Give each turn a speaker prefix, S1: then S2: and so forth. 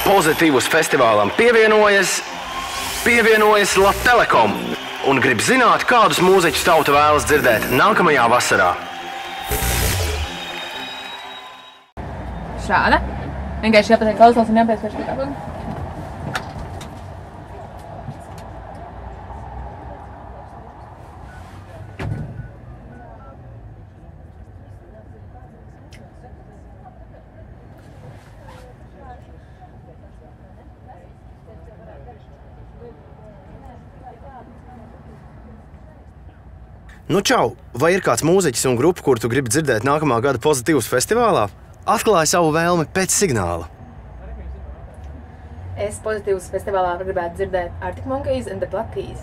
S1: Pozitīvus festivālam pievienojas Latelekom un grib zināt, kādus mūziķus tauta vēlas dzirdēt nākamajā vasarā.
S2: Šāda. Vienkārši jāpatiek klausās un jāpiespiež mikrofonu.
S1: Nu čau, vai ir kāds mūziķis un grupa, kur tu gribi dzirdēt nākamā gada Pozitīvus festivālā? Atklāj savu vēlmi pēc signāla.
S2: Es Pozitīvus festivālā gribētu dzirdēt Arctic Monkeys and the Black Keys.